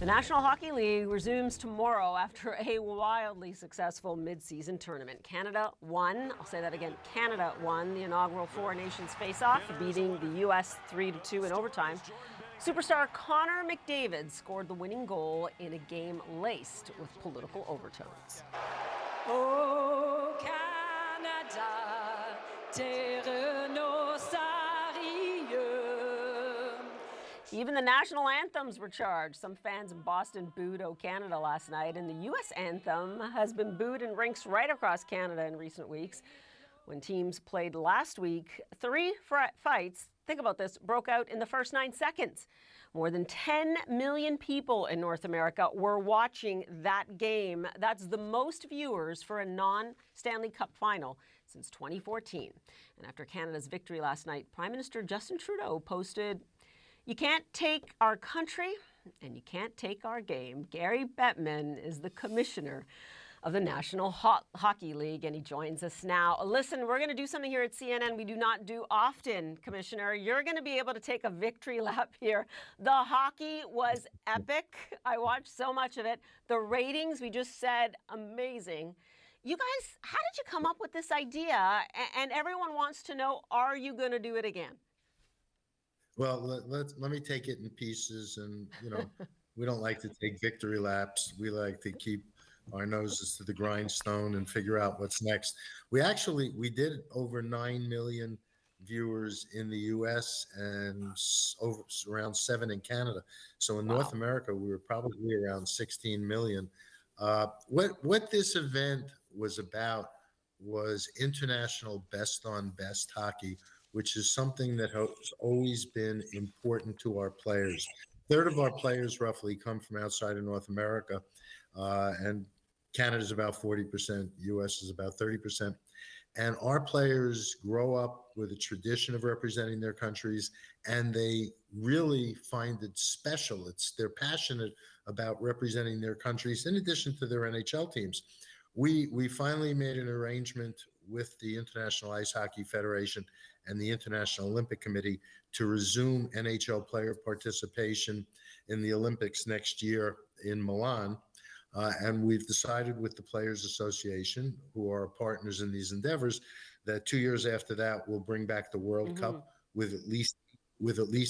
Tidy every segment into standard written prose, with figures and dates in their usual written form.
The National Hockey League resumes tomorrow after a wildly successful mid-season tournament. Canada won, I'll say that again, Canada won the inaugural Four Nations face-off, beating the U.S. 3-2 in overtime. Superstar Connor McDavid scored the winning goal in a game laced with political overtones. Oh, Canada, terre nostarieux. Even the national anthems were charged. Some fans in Boston booed "O Canada" last night, and the U.S. anthem has been booed in rinks right across Canada in recent weeks. When teams played last week, three fights, think about this, broke out in the first 9 seconds. More than 10 million people in North America were watching that game. That's the most viewers for a non-Stanley Cup final since 2014. And after Canada's victory last night, Prime Minister Justin Trudeau posted, "You can't take our country and you can't take our game." Gary Bettman is the commissioner of the National Hockey League, and he joins us now. Listen, we're going to do something here at CNN we do not do often, Commissioner. You're going to be able to take a victory lap here. The hockey was epic. I watched so much of it. The ratings, we just said, amazing. You guys, how did you come up with this idea? And everyone wants to know, are you going to do it again? Well, let me take it in pieces, and we don't like to take victory laps. We like to keep our noses to the grindstone and figure out what's next. We did over 9 million viewers in the U.S. and over around 7 in Canada. So in North America, we were probably around 16 million. What this event was about was international best on best hockey, which is something that has always been important to our players. A third of our players roughly come from outside of North America, and Canada's about 40%, US is about 30%. And our players grow up with a tradition of representing their countries, and they really find it special. They're passionate about representing their countries in addition to their NHL teams. We finally made an arrangement with the International Ice Hockey Federation and the International Olympic Committee to resume NHL player participation in the Olympics next year in Milan. And we've decided with the Players Association, who are partners in these endeavors, that 2 years after that, we'll bring back the World Cup with at least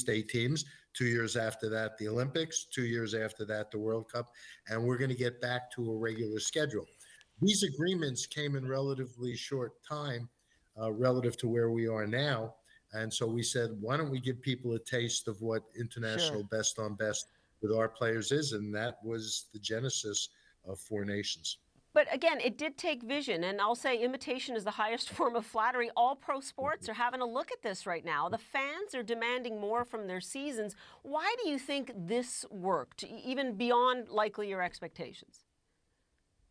8 teams. 2 years after that, the Olympics. 2 years after that, the World Cup. And we're going to get back to a regular schedule. These agreements came in relatively short time relative to where we are now. And so we said, why don't we give people a taste of what international best on best with our players is? And that was the genesis of Four Nations. But again, it did take vision, and I'll say imitation is the highest form of flattery. All pro sports are having a look at this right now. The fans are demanding more from their seasons. Why do you think this worked, even beyond likely your expectations?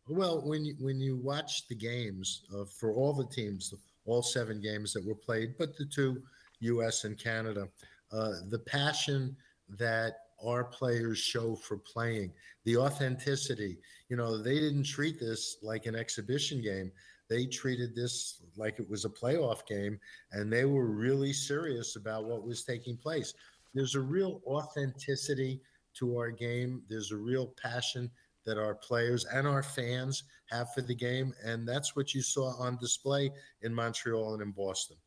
Well, when you watch the games for all the teams, all 7 games that were played, but the 2, U.S. and Canada, the passion that our players show for playing, the authenticity, they didn't treat this like an exhibition game. They treated this like it was a playoff game, and they were really serious about what was taking place. There's a real authenticity to our game. There's a real passion that our players and our fans have for the game. And that's what you saw on display in Montreal and in Boston.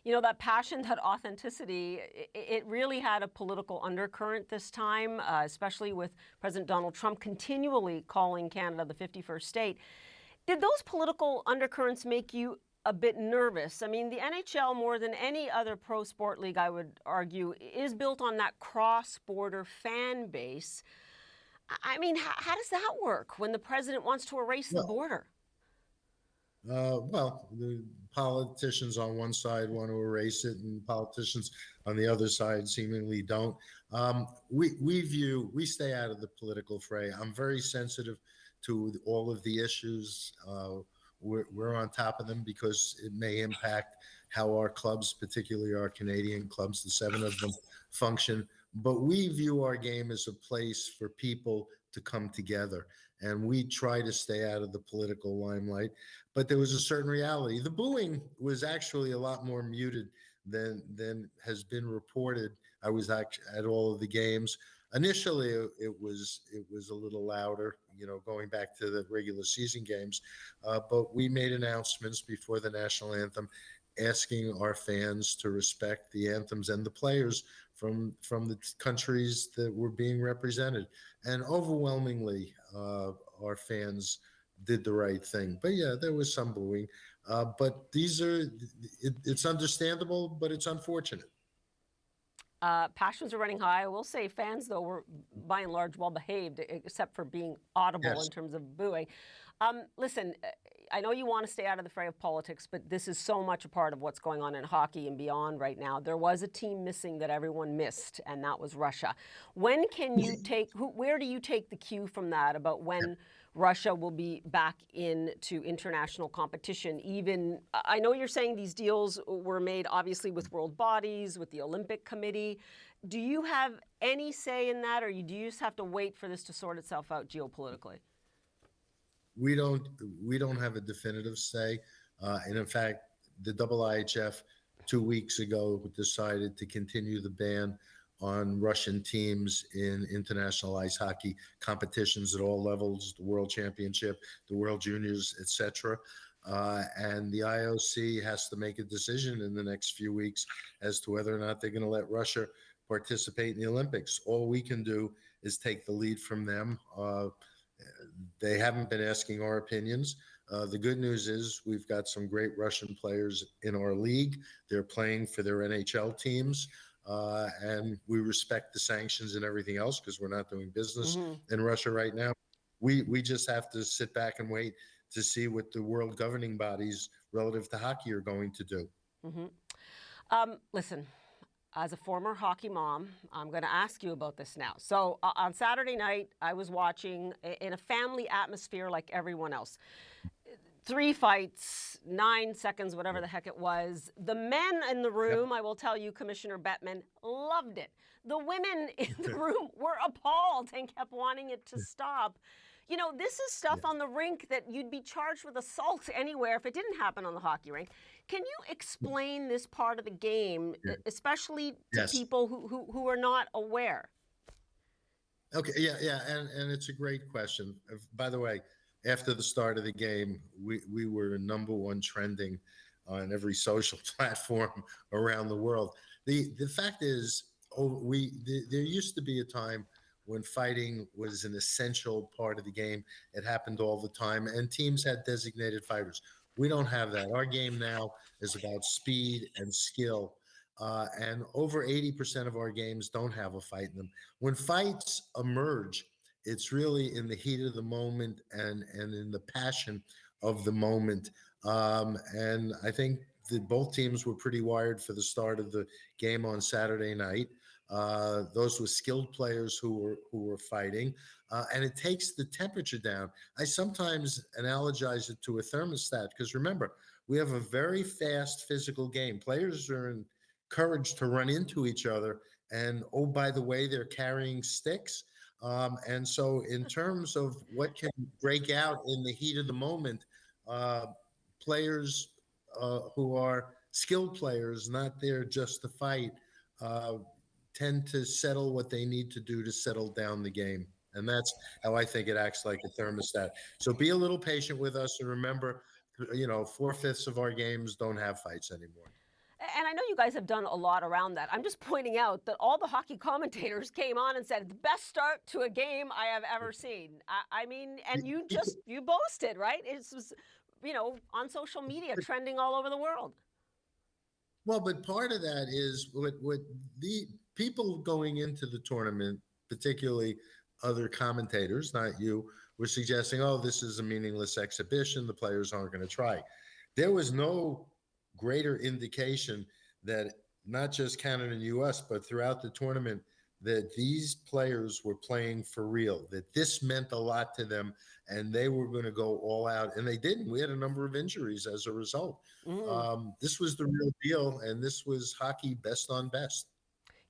That passion, that authenticity, it really had a political undercurrent this time, especially with President Donald Trump continually calling Canada the 51st state. Did those political undercurrents make you a bit nervous? I mean, the NHL, more than any other pro sport league, I would argue, is built on that cross-border fan base. I mean, how does that work when the president wants to erase the border? Well, the politicians on one side want to erase it, and politicians on the other side seemingly don't. We stay out of the political fray. I'm very sensitive to all of the issues. We're on top of them because it may impact how our clubs, particularly our Canadian clubs, the 7 of them, function. But we view our game as a place for people to come together, and we try to stay out of the political limelight. But there was a certain reality. The booing was actually a lot more muted than has been reported. I was at all of the games. Initially, it was a little louder, going back to the regular season games, but we made announcements before the national anthem, asking our fans to respect the anthems and the players from the countries that were being represented, and overwhelmingly, our fans did the right thing. But yeah, there was some booing, but it's understandable, but it's unfortunate. Passions are running high. I will say fans, though, were by and large well behaved, except for being audible Yes. in terms of booing. Listen, I know you want to stay out of the fray of politics, but this is so much a part of what's going on in hockey and beyond right now. There was a team missing that everyone missed, and that was Russia. When can you where do you take the cue from that about when Russia will be back into international competition? Even, I know you're saying these deals were made obviously with world bodies, with the Olympic Committee. Do you have any say in that, or do you just have to wait for this to sort itself out geopolitically? We don't have a definitive say, and in fact, the IIHF 2 weeks ago decided to continue the ban on Russian teams in international ice hockey competitions at all levels, the World Championship, the World Juniors, etc. And the IOC has to make a decision in the next few weeks as to whether or not they're going to let Russia participate in the Olympics. All we can do is take the lead from them. They haven't been asking our opinions. The good news is we've got some great Russian players in our league. They're playing for their NHL teams, and we respect the sanctions and everything else because we're not doing business in Russia right now. We just have to sit back and wait to see what the world governing bodies relative to hockey are going to do. Listen, as a former hockey mom, I'm going to ask you about this now. So on Saturday night, I was watching in a family atmosphere like everyone else. 3 fights, 9 seconds, whatever the heck it was. The men in the room, I will tell you, Commissioner Bettman, loved it. The women in the room were appalled and kept wanting it to stop. You know, this is stuff on the rink that you'd be charged with assault anywhere if it didn't happen on the hockey rink. Can you explain this part of the game, especially to people who are not aware? Okay, yeah, and it's a great question. By the way, after the start of the game, we were #1 trending on every social platform around the world. The fact is, there used to be a time when fighting was an essential part of the game. It happened all the time, and teams had designated fighters. We don't have that. Our game now is about speed and skill, and over 80% of our games don't have a fight in them. When fights emerge, it's really in the heat of the moment and in the passion of the moment. And I think that both teams were pretty wired for the start of the game on Saturday night. Those were skilled players who were fighting, and it takes the temperature down. I sometimes analogize it to a thermostat because remember, we have a very fast physical game. Players are encouraged to run into each other, and oh, by the way, they're carrying sticks. And so, in terms of what can break out in the heat of the moment, players who are skilled players, not there just to fight, tend to settle what they need to do to settle down the game. And that's how I think it acts like a thermostat. So be a little patient with us and remember, 4/5 of our games don't have fights anymore. And I know you guys have done a lot around that. I'm just pointing out that all the hockey commentators came on and said, the best start to a game I have ever seen. I mean, and you boasted, right? It was, on social media, trending all over the world. Well, but part of that is what the people going into the tournament, particularly other commentators, not you, were suggesting, oh, this is a meaningless exhibition. The players aren't going to try. There was no greater indication that not just Canada and US, but throughout the tournament, that these players were playing for real, that this meant a lot to them, and they were going to go all out. And they didn't. We had a number of injuries as a result. This was the real deal, and this was hockey best on best.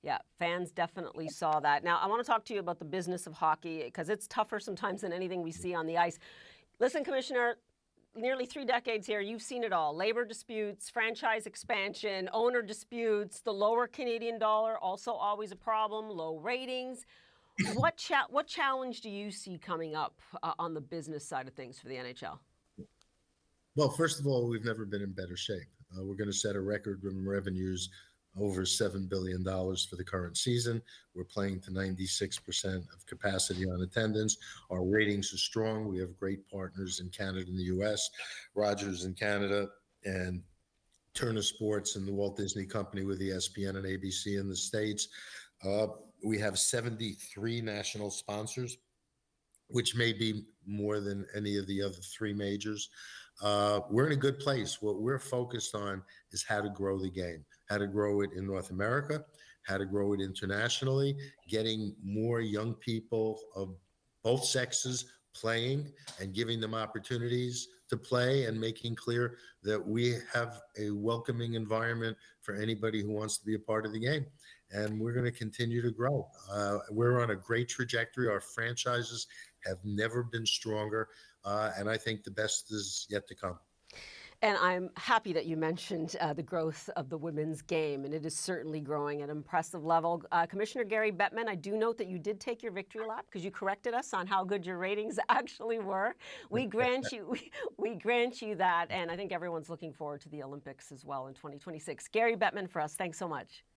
Yeah, fans definitely saw that. Now, I want to talk to you about the business of hockey because it's tougher sometimes than anything we see on the ice. Listen, Commissioner, nearly 3 decades here, you've seen it all. Labor disputes, franchise expansion, owner disputes, the lower Canadian dollar, also always a problem, low ratings. What challenge do you see coming up on the business side of things for the NHL? Well, first of all, we've never been in better shape. We're going to set a record in revenues over $7 billion for the current season. We're playing to 96% of capacity on attendance. Our ratings are strong. We have great partners in Canada and the US, Rogers in Canada, and Turner Sports and the Walt Disney Company with ESPN and ABC in the States. Uh, we have 73 national sponsors, which may be more than any of the other three majors. We're in a good place. What we're focused on is how to grow the game, how to grow it in North America, how to grow it internationally, getting more young people of both sexes playing and giving them opportunities to play and making clear that we have a welcoming environment for anybody who wants to be a part of the game. And we're going to continue to grow. We're on a great trajectory. Our franchises have never been stronger. And I think the best is yet to come. And I'm happy that you mentioned the growth of the women's game, and it is certainly growing at an impressive level. Commissioner Gary Bettman, I do note that you did take your victory lap because you corrected us on how good your ratings actually were. We grant you, we grant you that, and I think everyone's looking forward to the Olympics as well in 2026. Gary Bettman for us. Thanks so much.